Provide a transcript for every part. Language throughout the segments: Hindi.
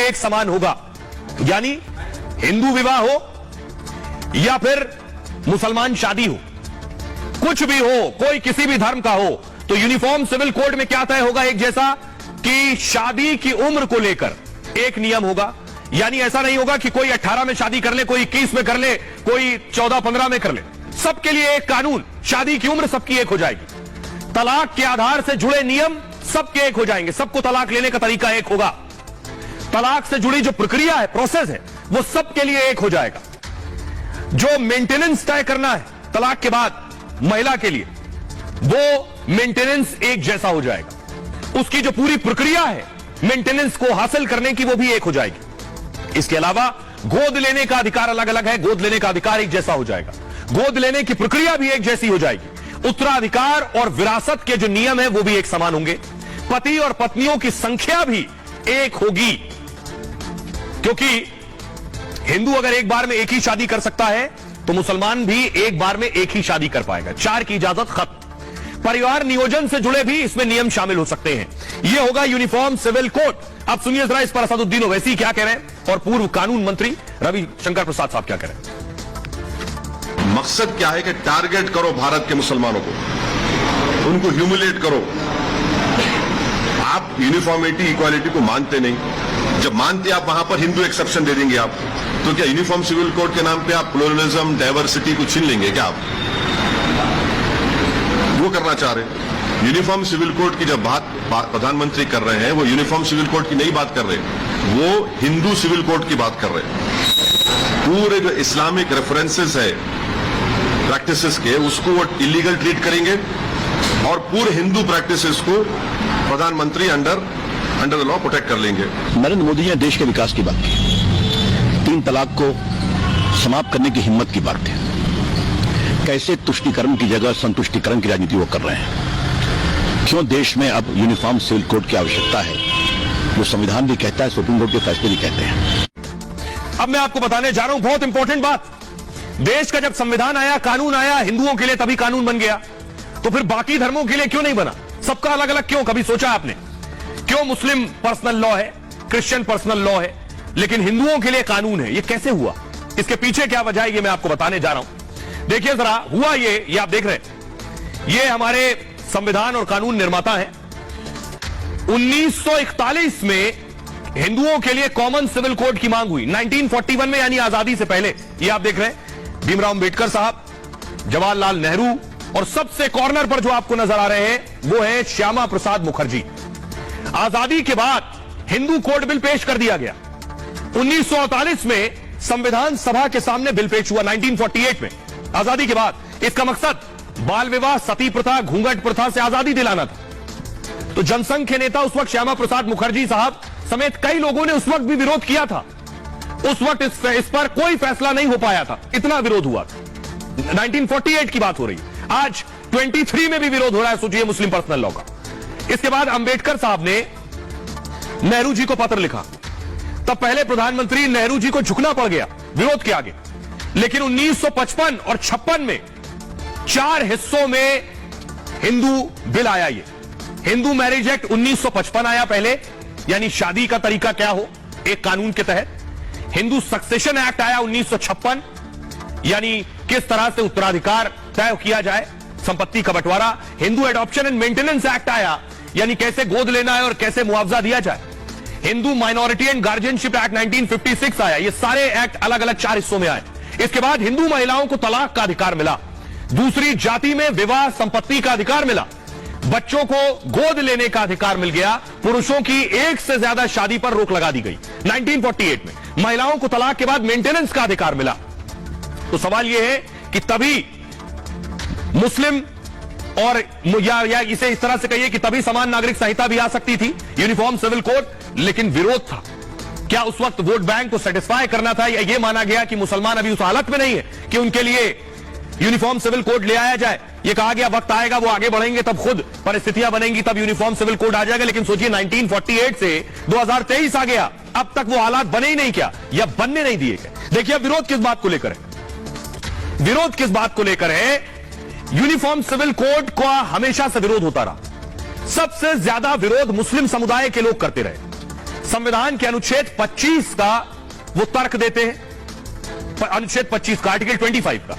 एक समान होगा। यानी हिंदू विवाह हो या फिर मुसलमान शादी हो, कुछ भी हो, कोई किसी भी धर्म का हो, तो यूनिफॉर्म सिविल कोड में क्या तय होगा एक जैसा कि शादी की उम्र को लेकर एक नियम होगा। यानी ऐसा नहीं होगा कि कोई 18 में शादी कर ले, कोई 21 में कर ले, कोई 14-15 में कर ले। सबके लिए एक कानून, शादी की उम्र सबकी एक हो जाएगी। तलाक के आधार से जुड़े नियम सबके एक हो जाएंगे, सबको तलाक लेने का तरीका एक होगा। तलाक से जुड़ी जो प्रक्रिया है, प्रोसेस है, वो सबके लिए एक हो जाएगा। जो मेंटेनेंस तय करना है तलाक के बाद महिला के लिए, वो मेंटेनेंस एक जैसा हो जाएगा। उसकी जो पूरी प्रक्रिया है मेंटेनेंस को हासिल करने की, वो भी एक हो जाएगी। इसके अलावा गोद लेने का अधिकार अलग अलग है, गोद लेने का अधिकार एक जैसा हो जाएगा। गोद लेने की प्रक्रिया भी एक जैसी हो जाएगी। उत्तराधिकार और विरासत के जो नियम है वो भी एक समान होंगे। पति और पत्नियों की संख्या भी एक होगी, क्योंकि हिंदू अगर एक बार में एक ही शादी कर सकता है तो मुसलमान भी एक बार में एक ही शादी कर पाएगा। 4 की इजाजत खत्म। परिवार नियोजन से जुड़े भी इसमें नियम शामिल हो सकते हैं। यह होगा यूनिफॉर्म सिविल कोड। अब सुनिए जरा इस पर असदुद्दीन ओवैसी क्या कह रहे हैं और पूर्व कानून मंत्री रविशंकर प्रसाद साहब क्या कह रहे हैं। मकसद क्या है कि टारगेट करो भारत के मुसलमानों को, उनको ह्यूमिलेट करो। आप यूनिफॉर्मिटी इक्वालिटी को मानते नहीं। जब मानते आप वहां पर हिंदू एक्सेप्शन दे देंगे आप, तो क्या यूनिफॉर्म सिविल कोड के नाम पे आप प्लूरलिज्म, डाइवर्सिटी को छीन लेंगे क्या आप? वो करना चाह रहे। यूनिफॉर्म सिविल कोड की जब बात प्रधानमंत्री कर रहे हैं, वो यूनिफॉर्म सिविल कोड की नहीं बात कर रहे, वो हिंदू सिविल कोड की बात कर रहे हैं। पूरे जो इस्लामिक रेफरेंसेस है प्रैक्टिसेस के, उसको वो इलीगल ट्रीट करेंगे और पूरे हिंदू प्रैक्टिसेस को प्रधानमंत्री अंडर द लॉ प्रोटेक्ट कर लेंगे। नरेंद्र मोदी ने देश के विकास की बात की, 3 तलाक को समाप्त करने की हिम्मत की बात है। कैसे तुष्टीकरण की जगह संतुष्टीकरण की राजनीति वो कर रहे हैं। क्यों देश में अब यूनिफॉर्म सिविल कोड की आवश्यकता है, जो संविधान भी कहता है, सुप्रीम कोर्ट के फैसले भी कहते हैं। अब मैं आपको बताने जा रहा हूं बहुत इंपॉर्टेंट बात। देश का जब संविधान आया, कानून आया, हिंदुओं के लिए तभी कानून बन गया, तो फिर बाकी धर्मों के लिए क्यों नहीं बना? सबका अलग अलग क्यों? कभी सोचा आपने? क्यों मुस्लिम पर्सनल लॉ है, क्रिश्चियन पर्सनल लॉ है, लेकिन हिंदुओं के लिए कानून है? ये कैसे हुआ? इसके पीछे क्या वजह है, ये मैं आपको बताने जा रहा हूं। देखिए जरा, हुआ ये आप देख रहे हैं, ये हमारे संविधान और कानून निर्माता हैं। 1941 में हिंदुओं के लिए कॉमन सिविल कोड की मांग हुई। 1941 में, यानी आजादी से पहले। ये आप देख रहे हैं, भीमराव अंबेडकर साहब, जवाहरलाल नेहरू, और सबसे कॉर्नर पर जो आपको नजर आ रहे हैं वो है श्यामा प्रसाद मुखर्जी। आजादी के बाद हिंदू कोड बिल पेश कर दिया गया। 1948 में संविधान सभा के सामने बिल पेश हुआ, 1948 में, आजादी के बाद। इसका मकसद बाल विवाह, सती प्रथा, घूंघट प्रथा से आजादी दिलाना था। तो जनसंघ के नेता उस वक्त श्यामा प्रसाद मुखर्जी साहब समेत कई लोगों ने उस वक्त भी विरोध किया था। उस वक्त इस पर कोई फैसला नहीं हो पाया था, इतना विरोध हुआ था। 1948 की बात हो रही है। आज 23 में भी विरोध हो रहा है, सोचिए, मुस्लिम पर्सनल लॉ का। इसके बाद अंबेडकर साहब ने नेहरू जी को पत्र लिखा। तब पहले प्रधानमंत्री नेहरू जी को झुकना पड़ गया विरोध के आगे। लेकिन 1955 और 56 में 4 हिस्सों में हिंदू बिल आया। ये हिंदू मैरिज एक्ट 1955 आया पहले, यानी शादी का तरीका क्या हो एक कानून के तहत। हिंदू सक्सेशन एक्ट आया 1956, यानी किस तरह से उत्तराधिकार तय किया जाए, संपत्ति का बंटवारा। Hindu adoption and maintenance act आया, यानी कैसे गोद लेना है और कैसे मुआवजा दिया जाए। Hindu minority and guardianship act 1956 आया। ये सारे एक्ट अलग अलग 4 हिस्सों में आए। इसके बाद हिंदू महिलाओं को तलाक का अधिकार मिला, दूसरी जाति में विवाह संपत्ति का अधिकार मिला, बच्चों को गोद लेने का अधिकार मिल गया, पुरुषों की 1 से ज्यादा शादी पर रोक लगा दी गई 1948 में। महिलाओं को तलाक के बाद मेंटेनेंस का अधिकार मिला। तो सवाल यह है कि तभी मुस्लिम और या इसे इस तरह से कहिए कि तभी समान नागरिक संहिता भी आ सकती थी, यूनिफॉर्म सिविल कोड, लेकिन विरोध था। क्या उस वक्त वोट बैंक को सेटिस्फाई करना था, या यह माना गया कि मुसलमान अभी उस हालत में नहीं है कि उनके लिए यूनिफॉर्म सिविल कोड ले आया जाए? यह कहा गया वक्त आएगा, वो आगे बढ़ेंगे, तब खुद परिस्थितियां बनेंगी, तब यूनिफॉर्म सिविल कोड आ जाएगा। लेकिन सोचिए, 1948 से 2023 आ गया, अब तक वो हालात बने ही नहीं क्या, या बनने नहीं दिए गए। देखिए अब विरोध किस बात को लेकर है, विरोध किस बात को लेकर है। यूनिफॉर्म सिविल कोड का हमेशा से विरोध होता रहा। सबसे ज्यादा विरोध मुस्लिम समुदाय के लोग करते रहे। संविधान के अनुच्छेद 25 का वो तर्क देते हैं, अनुच्छेद 25 का, आर्टिकल 25 का।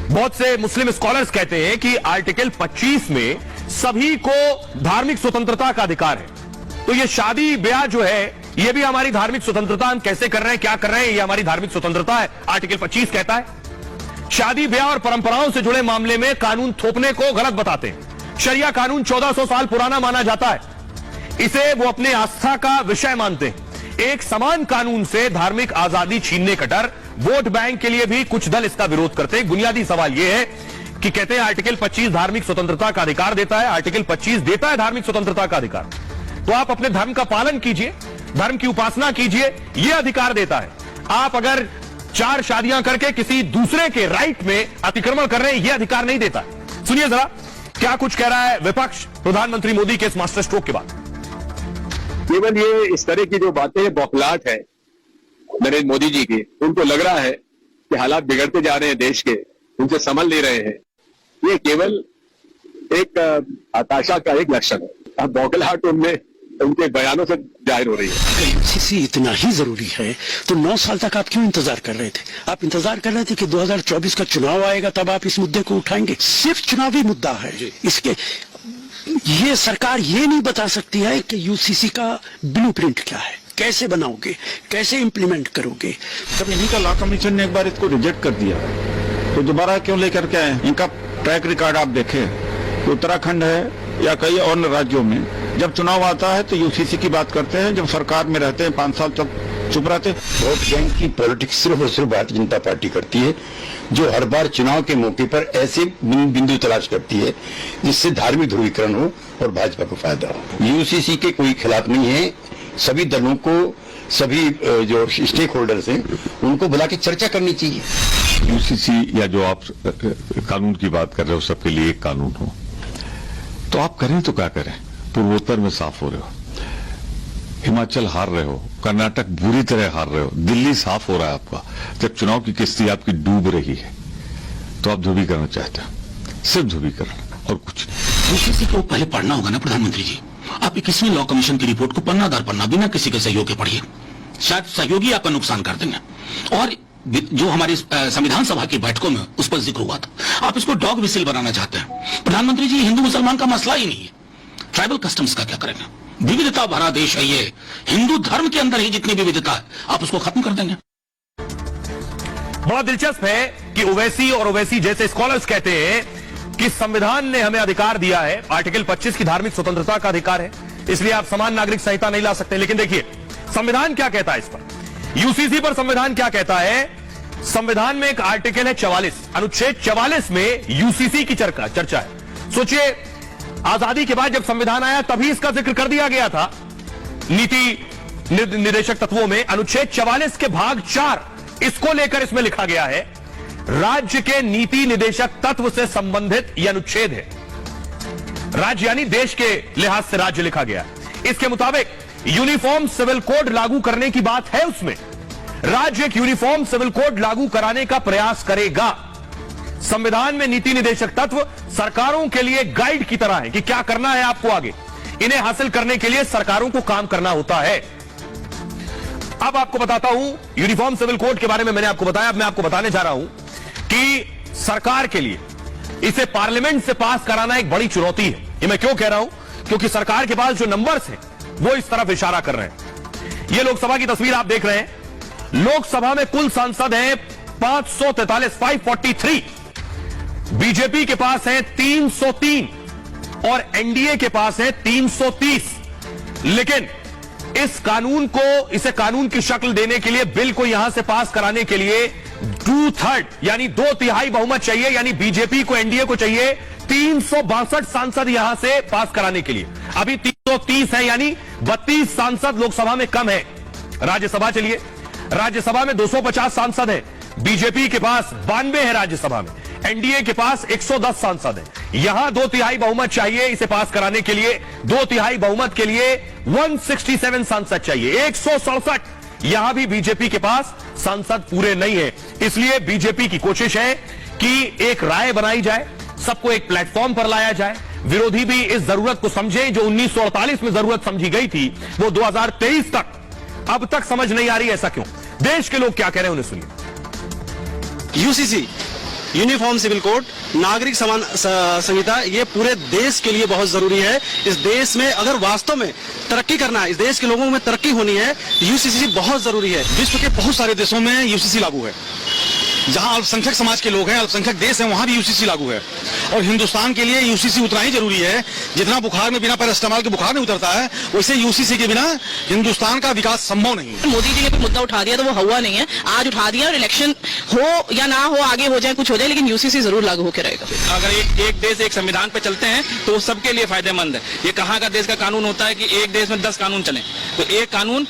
बहुत से मुस्लिम स्कॉलर्स कहते हैं कि आर्टिकल 25 में सभी को धार्मिक स्वतंत्रता का अधिकार है। तो ये शादी ब्याह जो है, ये भी हमारी धार्मिक स्वतंत्रता, हम कैसे कर रहे हैं, क्या कर रहे हैं, ये हमारी धार्मिक स्वतंत्रता है, आर्टिकल 25 कहता है। शादी ब्याह और परंपराओं से जुड़े मामले में कानून थोपने को गलत बताते हैं। शरिया कानून 1400 साल पुराना माना जाता है, इसे वो अपने आस्था का विषय मानते हैं। एक समान कानून से धार्मिक आजादी छीनने का डर, वोट बैंक के लिए भी कुछ दल इसका विरोध करते हैं। बुनियादी सवाल यह है कि कहते हैं आर्टिकल 25 धार्मिक स्वतंत्रता का अधिकार देता है, आर्टिकल 25 देता है धार्मिक स्वतंत्रता का अधिकार, तो आप अपने धर्म का पालन कीजिए, धर्म की उपासना कीजिए, यह अधिकार देता है। आप अगर 4 शादियां करके किसी दूसरे के राइट में अतिक्रमण कर रहे हैं, यह अधिकार नहीं देता। सुनिए जरा क्या कुछ कह रहा है विपक्ष प्रधानमंत्री मोदी के इस मास्टर स्ट्रोक के बाद। केवल ये इस तरह की जो बातें बौखलाहट है नरेंद्र मोदी जी की, उनको लग रहा है कि हालात बिगड़ते जा रहे हैं देश के, उनसे संभल ले रहे हैं, ये केवल एक हताशा का एक लक्षण है। अब बौखलाहट उनमें उनके बयानों से जाहिर हो रही है। यूसीसी इतना ही जरूरी है तो 9 साल तक आप क्यों इंतजार कर रहे थे? आप इंतजार कर रहे थे कि 2024 का चुनाव आएगा तब आप इस मुद्दे को उठाएंगे। सिर्फ चुनावी मुद्दा है इसके। ये सरकार ये नहीं बता सकती है कि यूसीसी का ब्लूप्रिंट क्या है, कैसे बनाओगे, कैसे इंप्लीमेंट करोगे। जब इन्हीं का लॉ कमीशन ने एक बार इसको रिजेक्ट कर दिया तो दोबारा क्यों लेकर के आए? इनका ट्रैक रिकॉर्ड आप देखें, तो उत्तराखंड है या कई और राज्यों में जब चुनाव आता है तो यूसीसी की बात करते हैं, जब सरकार में रहते हैं 5 साल तक चुप रहते। वोट बैंक की पॉलिटिक्स सिर्फ और सिर्फ भारतीय जनता पार्टी करती है, जो हर बार चुनाव के मौके पर ऐसे बिंदु तलाश करती है जिससे धार्मिक ध्रुवीकरण हो और भाजपा को फायदा हो। यूसीसी के कोई खिलाफ नहीं है, सभी दलों को, सभी जो स्टेक होल्डर्स हैं उनको बुला के चर्चा करनी चाहिए। यूसीसी या जो आप कानून की बात कर रहे हो, सबके लिए एक कानून हो, तो आप करें तो क्या करें? पूर्वोत्तर में साफ हो रहे हो, हिमाचल हार रहे हो, कर्नाटक बुरी तरह हार रहे हो, दिल्ली साफ हो रहा है आपका। जब चुनाव की किस्ती आपकी डूब रही है तो आप ध्रुवीकरण चाहते हैं, सिर्फ ध्रुवीकरण और कुछ नहीं। यूसीसी को पहले पढ़ना होगा ना प्रधानमंत्री जी। आप 21वें लॉ कमीशन की रिपोर्ट को पन्ना दर पन्ना बिना किसी के सहयोग के पढ़िए, शायद सहयोगी आपका नुकसान कर देंगे। और जो हमारी संविधान सभा की बैठकों में उस पर जिक्र हुआ था, आप इसको डॉग विसिल बनाना चाहते हैं। प्रधानमंत्री जी, हिंदू मुसलमान का मसला ही नहीं है, ट्राइबल कस्टम्स का क्या करेंगे? विविधता भरा देश है ये, हिंदू धर्म के अंदर ही जितनी विविधता है आप उसको खत्म कर देंगे। बड़ा दिलचस्प है कि ओवैसी और ओवैसी जैसे स्कॉलर्स कहते हैं कि संविधान ने हमें अधिकार दिया है, आर्टिकल 25 की धार्मिक स्वतंत्रता का अधिकार है, इसलिए आप समान नागरिक संहिता नहीं ला सकते। लेकिन देखिए संविधान क्या कहता है इस पर, यूसीसी पर संविधान क्या कहता है। संविधान में एक आर्टिकल है 44, अनुच्छेद 44 में यूसीसी की चर्चा है। सोचिए, आजादी के बाद जब संविधान आया तभी इसका जिक्र कर दिया गया था नीति निर्देशक तत्वों में। अनुच्छेद 44 के भाग 4, इसको लेकर इसमें लिखा गया है राज्य के नीति निदेशक तत्व से संबंधित यह अनुच्छेद है। राज्य यानी देश के लिहाज से राज्य लिखा गया है। इसके मुताबिक यूनिफॉर्म सिविल कोड लागू करने की बात है उसमें। राज्य एक यूनिफॉर्म सिविल कोड लागू कराने का प्रयास करेगा। संविधान में नीति निदेशक तत्व सरकारों के लिए गाइड की तरह है कि क्या करना है आपको आगे। इन्हें हासिल करने के लिए सरकारों को काम करना होता है। अब आपको बताता हूं यूनिफॉर्म सिविल कोड के बारे में, मैंने आपको बताया, अब मैं आपको बताने जा रहा हूं कि सरकार के लिए इसे पार्लियामेंट से पास कराना एक बड़ी चुनौती है। ये मैं क्यों कह रहा हूं? क्योंकि सरकार के पास जो नंबर्स हैं वो इस तरफ इशारा कर रहे हैं। ये लोकसभा की तस्वीर आप देख रहे हैं। लोकसभा में कुल सांसद हैं 543, बीजेपी के पास है 303 और एनडीए के पास है 330। लेकिन इस कानून को, इसे कानून की शक्ल देने के लिए, बिल को यहां से पास कराने के लिए 2/3 यानी 2/3 बहुमत चाहिए। यानी बीजेपी को, एनडीए को चाहिए 362 सांसद यहां से पास कराने के लिए। अभी 330 है, यानी 32 सांसद लोकसभा में कम है। राज्यसभा चलिए, राज्यसभा में 250 सांसद हैं, बीजेपी के पास 92 है राज्यसभा में, एनडीए के पास 110 सांसद हैं। यहां 2/3 बहुमत चाहिए इसे पास कराने के लिए। 2/3 बहुमत के लिए 167 सांसद चाहिए, 167। यहां भी बीजेपी के पास सांसद पूरे नहीं है। इसलिए बीजेपी की कोशिश है कि एक राय बनाई जाए, सबको एक प्लेटफॉर्म पर लाया जाए, विरोधी भी इस जरूरत को समझें जो 1948 में जरूरत समझी गई थी, वो 2023 तक अब तक समझ नहीं आ रही। ऐसा क्यों? देश के लोग क्या कह रहे हैं, उन्हें सुनिए। यूसीसी, यूनिफॉर्म सिविल कोड, नागरिक समान संहिता, ये पूरे देश के लिए बहुत जरूरी है। इस देश में अगर वास्तव में तरक्की करना है, इस देश के लोगों में तरक्की होनी है, यूसीसी बहुत जरूरी है। विश्व के बहुत सारे देशों में यूसीसी लागू है। जहां अल्पसंख्यक समाज के लोग हैं, अल्पसंख्यक देश हैं, वहां भी यूसीसी लागू है। और हिंदुस्तान के लिए यूसीसी उतना ही जरूरी है जितना बुखार में बिना पैरास्टामोल के बुखार नहीं उतरता है, वैसे यूसीसी के बिना हिंदुस्तान का विकास संभव नहीं है। मोदी जी ने कोई मुद्दा उठा दिया तो वो हुआ नहीं है, आज उठा दिया, और इलेक्शन हो या ना हो, आगे हो जाए कुछ हो जाए, लेकिन यूसीसी जरूर लागू होकर रहेगा। अगर एक देश एक संविधान पे चलते हैं तो वो सबके लिए फायदेमंद है। ये कहाँ का देश का कानून होता है कि एक देश में 10 कानून चले, तो एक कानून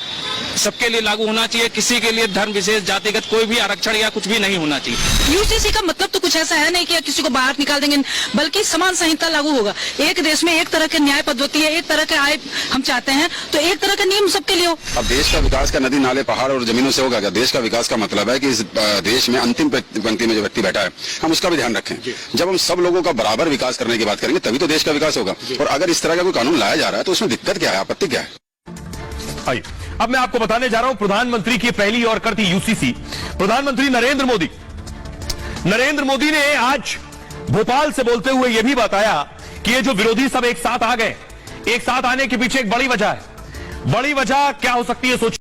सबके लिए लागू होना चाहिए। किसी के लिए धर्म विशेष, जातिगत कोई भी आरक्षण या कुछ भी नहीं होना चाहिए। यूसीसी का मतलब तो कुछ ऐसा है नहीं कि किसी को बाहर निकाल देंगे, बल्कि समान संहिता लागू होगा। एक देश में एक तरह के न्याय पद्धति है, एक तरह के आय हम चाहते हैं, तो एक तरह का नियम सबके लिए हो। अब देश का विकास का नदी नाले पहाड़ और जमीनों से होगा क्या? देश का विकास का मतलब है कि इस देश में अंतिम पंक्ति में जो व्यक्ति बैठा है, हम उसका भी ध्यान रखें। जब हम सब लोगों का बराबर विकास करने की बात करेंगे तभी तो देश का विकास होगा। और अगर इस तरह का कोई कानून लाया जा रहा है तो उसमें दिक्कत क्या है, आपत्ति क्या है? आइए, अब मैं आपको बताने जा रहा हूं प्रधानमंत्री की पहली और करती यूसीसी। प्रधानमंत्री नरेंद्र मोदी ने आज भोपाल से बोलते हुए यह भी बताया कि ये जो विरोधी सब एक साथ आ गए, एक साथ आने के पीछे एक बड़ी वजह है। बड़ी वजह क्या हो सकती है, सोचिए।